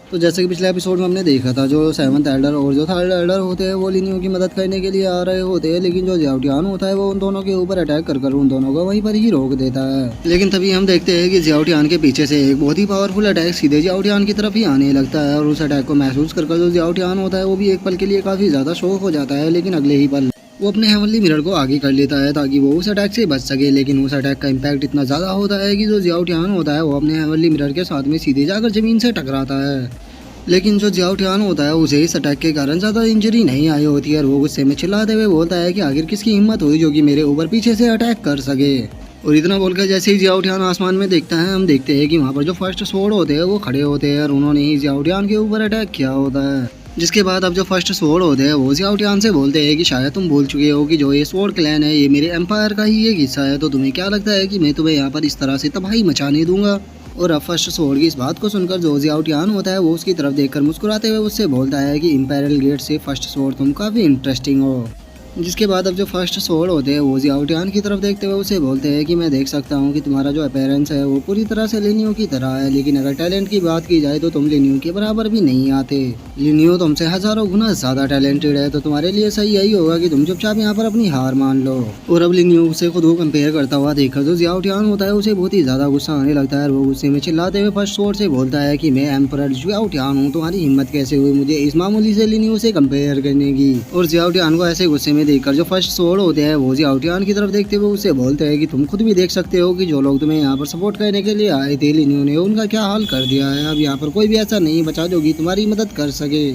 तो जैसे कि पिछले एपिसोड में हमने देखा था, जो सेवंथ एल्डर और जो थर्ड एल्डर होते हैं वो लिनियो की मदद करने के लिए आ रहे होते हैं, लेकिन जो जियाओटियान होता है वो उन दोनों के ऊपर अटैक कर उन दोनों को वहीं पर ही रोक देता है। लेकिन तभी हम देखते हैं कि जियाओटियान के पीछे से एक बहुत ही पावरफुल अटैक सीधे जियाओटियान की तरफ ही आने लगता है, और उस अटैक को महसूस कर जो जियाओटियान होता है वो भी एक पल के लिए काफी ज्यादा शॉक हो जाता है, लेकिन अगले ही पल वो अपने हेवनली मिरर को आगे कर लेता है ताकि वो उस अटैक से बच सके। लेकिन उस अटैक का इम्पैक्ट इतना ज़्यादा होता है कि जो जियाओटियान होता है वो अपने हेवनली मिरर के साथ में सीधे जाकर ज़मीन से टकराता है। लेकिन जो जियाओटियान होता है उसे इस अटैक के कारण ज़्यादा इंजरी नहीं आई होती है, और वो गुस्से में चिल्लाते हुए बोलता है कि आखिर किसकी हिम्मत हुई जो कि मेरे ऊपर पीछे से अटैक कर सके। और इतना बोलकर जैसे ही जियाओटियान आसमान में देखता है, हम देखते हैं कि वहाँ पर जो फर्स्ट स्वॉर्ड होते हैं वो खड़े होते हैं और उन्होंने ही जियाओटियान के ऊपर अटैक किया होता है। जिसके बाद अब जो फर्स्ट स्वॉर्ड होते हैं वो जियाओटियान से बोलते हैं कि शायद तुम भूल चुके हो कि जो ये स्वॉर्ड क्लैन है ये मेरे एम्पायर का ही एक हिस्सा है, तो तुम्हें क्या लगता है कि मैं तुम्हें यहाँ पर इस तरह से तबाही मचाने दूंगा। और अब फर्स्ट स्वॉर्ड की इस बात को सुनकर जो जियाओटियान होता है वो उसकी तरफ देखकर मुस्कुराते हुए उससे बोलता है कि इंपीरियल गेट से फर्स्ट स्वॉर्ड तुम काफ़ी इंटरेस्टिंग हो। जिसके बाद अब जो फर्स्ट स्वॉर्ड होते हैं वो जियाओटियान की तरफ देखते हुए उसे बोलते हैं कि मैं देख सकता हूँ कि तुम्हारा जो अपीयरेंस है वो पूरी तरह से लिनियो की तरह है, लेकिन अगर टैलेंट की बात की जाए तो तुम लिनियो के बराबर भी नहीं आते। लिनियो तुमसे हजारों गुना ज़्यादा टैलेंटेड है, तो तुम्हारे लिए सही यही होगा कि तुम चुपचाप यहाँ पर अपनी हार मान लो। और अब लिनियो से खुद को कंपेयर करता हुआ देखकर जो जियाओटियान होता है उसे बहुत ही ज़्यादा गुस्सा आने लगता है, और वो गुस्से में चिल्लाते हुए फर्स्ट स्वॉर्ड से बोलता है कि मैं एम्परर जियाओटियान हूँ, तुम्हारी हिम्मत कैसे हुई मुझे इस मामूली से लिनियो से कंपेयर करने की। और जियाओटियान को ऐसे गुस्से में देखकर जो फर्स्ट स्वॉर्ड होते हैं वो जियाओटियान की तरफ देखते हुए उसे बोलते हैं कि तुम खुद भी देख सकते हो कि जो लोग तुम्हें यहाँ पर सपोर्ट करने के लिए आए थे लिनियो ने उनका क्या हाल कर दिया है। अब यहाँ पर कोई भी ऐसा नहीं बचा जो कि तुम्हारी मदद कर सके।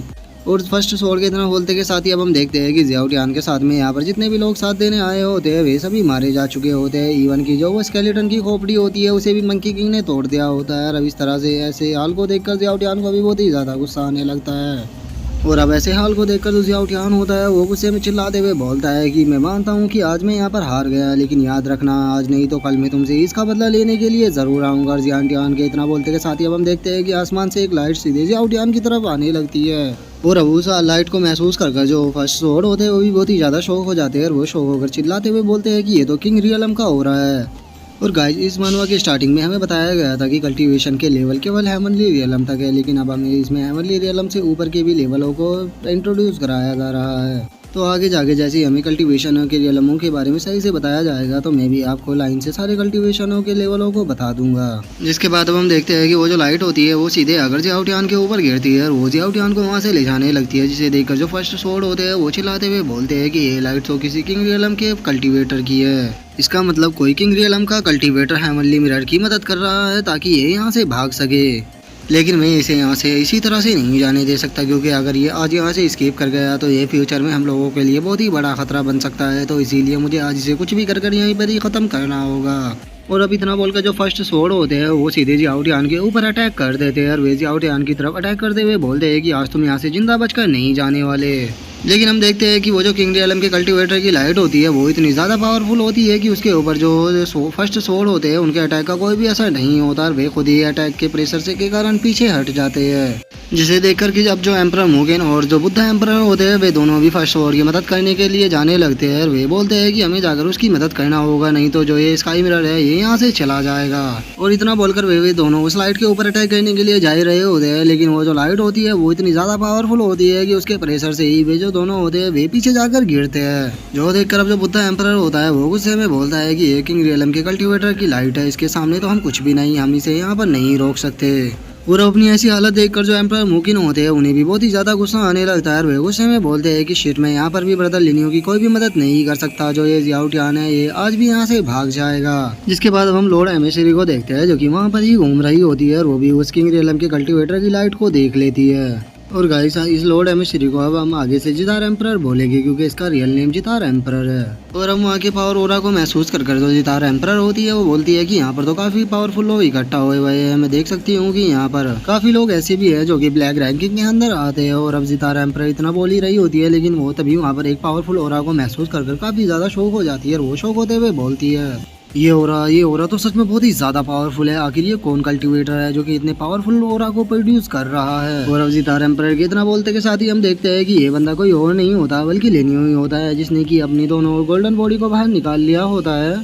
और फर्स्ट स्वॉर्ड के इतना बोलते के साथ ही अब हम देखते हैं कि जियाओटियान के साथ में यहाँ पर जितने भी लोग साथ देने आए होते हैं वे सभी मारे जा चुके होते हैं, इवन की जो वो स्केलेटन की खोपड़ी होती है उसे भी मंकी किंग ने तोड़ दिया होता है। अब इस तरह से ऐसे हाल को देखकर जियाओटियान को भी बहुत ही ज़्यादा गुस्सा आने लगता है। और अब ऐसे हाल को देखकर जो जियाओटियान होता है वो गुस्से में चिल्लाते हुए बोलता है कि मैं मानता हूँ कि आज मैं यहाँ पर हार गया, लेकिन याद रखना आज नहीं तो कल मैं तुमसे इसका बदला लेने के लिए ज़रूर आऊँगा। और जियाओटियान के इतना बोलते के साथ ही अब हम देखते हैं कि आसमान से एक लाइट सीधे जियाओटियान की तरफ आने लगती है। और अब उस लाइट को महसूस कर जो फर्स्ट स्वॉर्ड होते हैं वो भी बहुत ही ज़्यादा शौक हो जाते हैं, और वो शौक होकर चिल्लाते हुए बोलते हैं कि ये तो किंग रियलम का हो रहा है। और गाइस इस मनवा के स्टार्टिंग में हमें बताया गया था कि कल्टीवेशन के लेवल केवल हेवनली रियलम तक है, लेकिन अब हमें इसमें हेवनली रियलम से ऊपर के भी लेवलों को इंट्रोड्यूस कराया जा रहा है। तो आगे जाके जैसे ही हमें कल्टीवेशन के रियलमों के बारे में सही से बताया जाएगा तो मैं भी आपको लाइन से सारे कल्टीवेशनों के लेवलों को बता दूंगा। जिसके बाद अब हम देखते हैं कि वो जो लाइट होती है वो सीधे अगर जियाओटियान के ऊपर गिरती है और वो जियाओटियान को वहाँ से ले जाने लगती है, जिसे देखकर जो फर्स्ट स्वॉर्ड होते हैं वो चिल्लाते हुए बोलते हैं कि ये लाइट तो किसी किंग रियलम के कल्टीवेटर की है। इसका मतलब कोई किंग रियलम का कल्टीवेटर हेवनली मिरर की मदद कर रहा है ताकि ये यहाँ से भाग सके। लेकिन मैं इसे यहाँ से इसी तरह से नहीं जाने दे सकता, क्योंकि अगर ये आज यहाँ से एस्केप कर गया तो ये फ्यूचर में हम लोगों के लिए बहुत ही बड़ा खतरा बन सकता है। तो इसीलिए मुझे आज इसे कुछ भी कर यहीं पर ही ख़त्म करना होगा। और अब इतना बोलकर जो फर्स्ट स्वॉर्ड होते हैं वो सीधे जियाओटियान के ऊपर अटैक कर देते हैं, और वे जियाओटियान की तरफ अटैक करते हुए बोलते हैं कि आज तुम यहाँ से जिंदा बचकर नहीं जाने वाले। लेकिन हम देखते हैं कि वो जो किंग रियलम के कल्टीवेटर की लाइट होती है वो इतनी ज़्यादा पावरफुल होती है कि उसके ऊपर जो फर्स्ट स्वॉर्ड होते हैं उनके अटैक का कोई भी असर नहीं होता, और वे खुद ही अटैक के प्रेशर से के कारण पीछे हट जाते हैं। जिसे देखकर कि अब जो एम्परर मुगेन और जो बुद्धा एम्परर होते हैं वे दोनों भी फर्स्ट स्वॉर्ड की मदद करने के लिए जाने लगते हैं, और वे बोलते हैं कि हमें जाकर उसकी मदद करना होगा, नहीं तो जो ये स्काई मिरर है ये यहाँ से चला जाएगा। और इतना बोलकर वे दोनों उस लाइट के ऊपर अटैक करने के लिए जा रहे होते हैं, लेकिन वो जो लाइट होती है वो इतनी ज़्यादा पावरफुल होती है कि उसके प्रेशर से ही वे जो दोनों होते हैं वे पीछे जाकर गिरते हैं। जो देखकर अब जो बुद्धा एम्परर होता है वो गुस्से में बोलता है कि ये किंग रियलम के कल्टीवेटर की लाइट है, इसके सामने तो हम कुछ भी नहीं, हम इसे यहाँ पर नहीं रोक सकते। और अपनी ऐसी हालत देखकर जो एम्परर मुकिन होते हैं उन्हें भी बहुत ही ज़्यादा गुस्सा आने लगता है, और वे गुस्से में बोलते हैं कि शिट मैं यहाँ पर भी ब्रदर लिनियो की कोई भी मदद नहीं कर सकता, जो ये जियाओटियान है ये आज भी यहाँ से भाग जाएगा। जिसके बाद अब हम लॉर्ड एमेसरी को देखते हैं जो कि वहाँ पर ही घूम रही होती है, और वो भी उस किंग रियलम के कल्टीवेटर की लाइट को देख लेती है। और गाइस इस लॉर्ड एमेसरी को अब हम आगे से जितार एम्परर बोलेंगे, क्योंकि इसका रियल नेम जितार एम्परर है। और हम वहाँ के पावर ओरा को महसूस कर जो जितार एम्परर होती है वो बोलती है कि यहाँ पर तो काफी पावरफुल लोग इकट्ठा हुए हुए हैं। मैं देख सकती हूँ कि यहाँ पर काफी लोग ऐसे भी है जो कि ब्लैक रैंकिंग के अंदर आते हैं। और अब जितार एम्परर इतना बोल ही रही होती है, लेकिन वो तभी वहाँ पर एक पावरफुल ओरा को महसूस कर काफी ज्यादा शौक हो जाती है, और वो शौक होते हुए बोलती है ये ओरा तो सच में बहुत ही ज्यादा पावरफुल है। आखिर ये कौन कल्टीवेटर है जो कि इतने पावरफुल ओरा को प्रोड्यूस कर रहा है। और अब जितार एम्परर के इतना बोलते के साथ ही हम देखते हैं कि ये बंदा कोई और नहीं होता बल्कि लिनियो ही होता है, जिसने कि अपनी दोनों गोल्डन बॉडी को बाहर निकाल लिया होता है।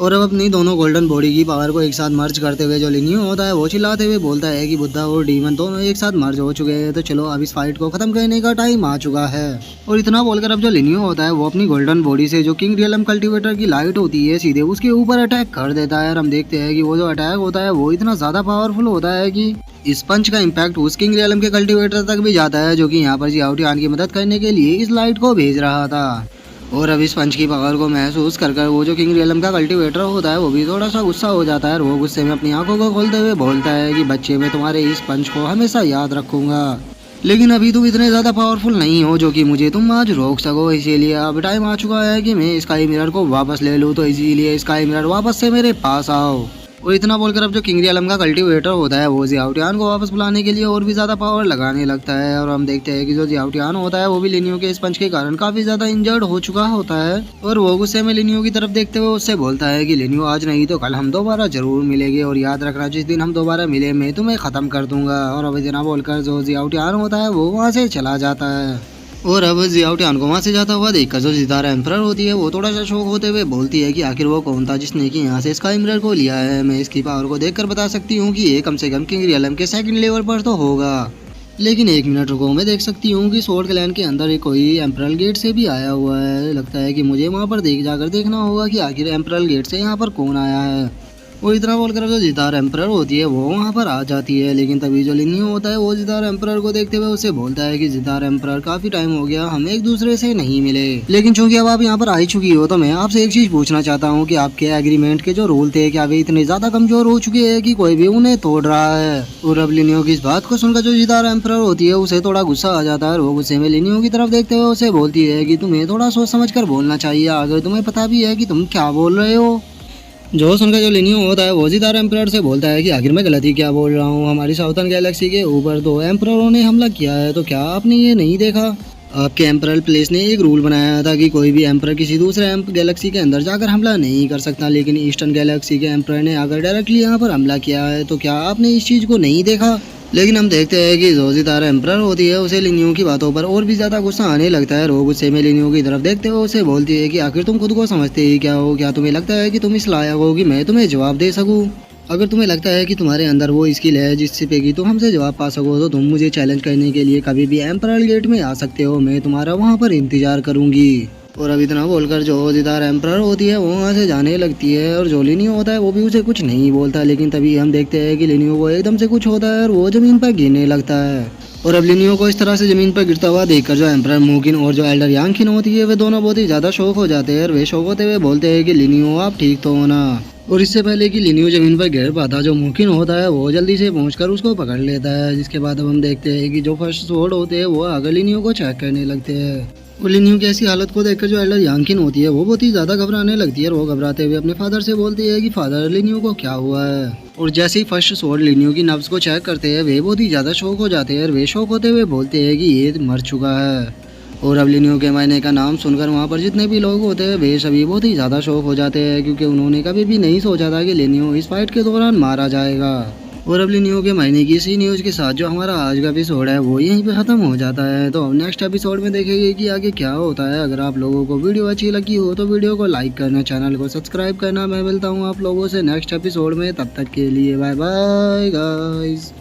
और अब अपनी दोनों गोल्डन बॉडी की पावर को एक साथ मर्ज करते हुए जो लिनियो होता है वो चिल्लाते हुए बोलता है कि बुद्धा और डीमन दोनों एक साथ मर्ज हो चुके हैं, तो चलो अब इस फाइट को खत्म करने का टाइम आ चुका है। और इतना बोलकर अब जो लिनियो होता है वो अपनी गोल्डन बॉडी से जो किंग रियलम कल्टीवेटर की लाइट होती है सीधे उसके ऊपर अटैक कर देता है। और हम देखते हैं कि वो जो अटैक होता है वो इतना ज्यादा पावरफुल होता है कि इस पंच का इम्पैक्ट उस किंग रियलम के कल्टीवेटर तक भी जाता है, जो कि यहाँ पर जियाओटियान की मदद करने के लिए इस लाइट को भेज रहा था। और अब इस पंच की पावर को महसूस कर वो जो किंग रियलम का कल्टीवेटर होता है वो भी थोड़ा सा गुस्सा हो जाता है और वो गुस्से में अपनी आंखों को खोलते हुए बोलता है कि बच्चे मैं तुम्हारे इस पंच को हमेशा याद रखूंगा, लेकिन अभी तुम इतने ज्यादा पावरफुल नहीं हो जो कि मुझे तुम आज रोक सको, इसीलिए अब टाइम आ चुका है कि मैं स्काई मिरर को वापस ले लूँ, तो इसीलिए स्काई मिरर वापस से मेरे पास आओ। और इतना बोलकर अब जो किंग रियलम का कल्टीवेटर होता है वो जियाओटियान को वापस बुलाने के लिए और भी ज्यादा पावर लगाने लगता है। और हम देखते हैं कि जो जियाओटियान होता है वो भी लिनियो के इस पंच के कारण काफी ज्यादा इंजर्ड हो चुका होता है। और वो गुस्से में लिनियो की तरफ देखते हुए उससे बोलता है कि लिनियो आज नहीं तो कल हम दोबारा जरूर मिलेंगे, और याद रखना जिस दिन हम दोबारा मिले मैं तुम्हें खत्म कर दूंगा। और अब इतना बोलकर जो जियाओटियान होता है वो वहाँ से चला जाता है। और अब जियाओटियान को वहाँ से जाता हुआ देखकर जो जितारा एम्परर होती है वो थोड़ा सा शौक होते हुए बोलती है कि आखिर वो कौन था जिसने कि यहाँ से स्काई मिरर को लिया है। मैं इसकी पावर को देखकर बता सकती हूँ कि ये कम से कम किंग रियलम के सेकंड लेवल पर तो होगा, लेकिन एक मिनट रुको, मैं देख सकती हूँ कि स्वॉर्ड क्लैन के अंदर एक कोई एम्परल गेट से भी आया हुआ है। लगता है कि मुझे वहाँ पर जाकर देखना होगा कि आखिर एम्परल गेट से यहाँ पर कौन आया है। वो इतना बोलकर जो जितार एम्परर होती है वो वहाँ पर आ जाती है, लेकिन तभी जो लिनियो होता है वो जितार एम्परर को देखते हुए उसे बोलता है कि जितार एम्परर काफी टाइम हो गया हम एक दूसरे से नहीं मिले, लेकिन चूंकि अब आप यहाँ पर आई चुकी हो तो मैं आपसे एक चीज पूछना चाहता हूँ कि आपके एग्रीमेंट के जो रूल थे क्या वे इतने ज्यादा कमजोर हो चुके हैं कि कोई भी उन्हें तोड़ रहा है। और अब लिनियो की इस बात को सुनकर जो जितार एम्परर होती है उसे थोड़ा गुस्सा आ जाता है और वो गुस्से में लिनियो की तरफ देखते हुए उसे बोलती है कि तुम्हें थोड़ा सोच समझ कर बोलना चाहिए, अगर तुम्हें पता भी है कि तुम क्या बोल रहे हो। जो सुनकर जो लिनियो होता है वो जितार एम्परर से बोलता है कि आखिर मैं गलती क्या बोल रहा हूँ, हमारी साउथर्न गैलेक्सी के ऊपर 2 एम्पररों ने हमला किया है, तो क्या आपने ये नहीं देखा। आपके एम्परल प्लेस ने एक रूल बनाया था कि कोई भी एम्परर किसी दूसरे गैलेक्सी के अंदर जाकर हमला नहीं कर सकता, लेकिन ईस्टर्न गैलेक्सी के एम्परर ने अगर डायरेक्टली यहाँ पर हमला किया है, तो क्या आपने इस चीज़ को नहीं देखा। लेकिन हम देखते हैं कि जो जितारा एम्परर होती है उसे लिनियो की बातों पर और भी ज्यादा गुस्सा आने लगता है। वो गुस्से में लिनियो की तरफ देखते हुए उसे बोलती है कि आखिर तुम खुद को समझते ही क्या हो, क्या तुम्हें लगता है कि तुम इस लायक हो कि मैं तुम्हें जवाब दे सकूं। अगर तुम्हें लगता है कि तुम्हारे अंदर वो स्किल है जिससे पे कि तुम हमसे जवाब पा सको, तो तुम मुझे चैलेंज करने के लिए कभी भी एम्परल गेट में आ सकते हो, मैं तुम्हारा वहाँ पर इंतजार करूंगी। और अब इतना बोलकर जो जितार एम्परर होती है वो वहाँ से जाने लगती है और जो लिनियो होता है वो भी उसे कुछ नहीं बोलता, लेकिन तभी हम देखते हैं कि लिनियो को एकदम से कुछ होता है और वो जमीन पर गिरने लगता है। और अब लिनियो को इस तरह से जमीन पर गिरता हुआ देखकर जो एम्परर मुकिन और जो एल्डर यांगखिन होती है वे दोनों बहुत ही ज्यादा शौक हो जाते हैं और वे शौक होते हुए बोलते हैं कि लिनियो आप ठीक तो हो ना। और इससे पहले कि लिनियो जमीन पर गिर पाता जो मुकिन होता है वो जल्दी से पहुंचकर उसको पकड़ लेता है, जिसके बाद अब हम देखते हैं कि जो फर्स्ट स्वॉर्ड होते हैं वो आगे लिनियो को चेक करने लगते हैं। और लिनियो की ऐसी हालत को देखकर जो एल्डर यांगखिन होती है वो बहुत ही ज्यादा घबराने लगती है और वो घबराते हुए अपने फादर से बोलती है कि फादर लिनियो को क्या हुआ है। और जैसे ही फर्स्ट स्वॉर्ड लिनियो की नब्ज को चेक करते हैं वे बहुत ही ज्यादा शौक हो जाते हैं और वे शौक होते हुए बोलते हैं कि ये मर चुका है। और अब लिनियो के मरने का नाम सुनकर वहाँ पर जितने भी लोग होते हैं वे सभी बहुत ही ज़्यादा शौक हो जाते हैं, क्योंकि उन्होंने कभी भी नहीं सोचा था कि लिनियो इस फाइट के दौरान मारा जाएगा। और अब लिनियो के मरने की इसी न्यूज़ के साथ जो हमारा आज का एपिसोड है वो यहीं पे ख़त्म हो जाता है। तो अब नेक्स्ट एपिसोड में देखेंगे कि आगे क्या होता है। अगर आप लोगों को वीडियो अच्छी लगी हो तो वीडियो को लाइक करना, चैनल को सब्सक्राइब करना। मैं मिलता हूँ आप लोगों से नेक्स्ट एपिसोड में, तब तक के लिए बाय बाय गाइस।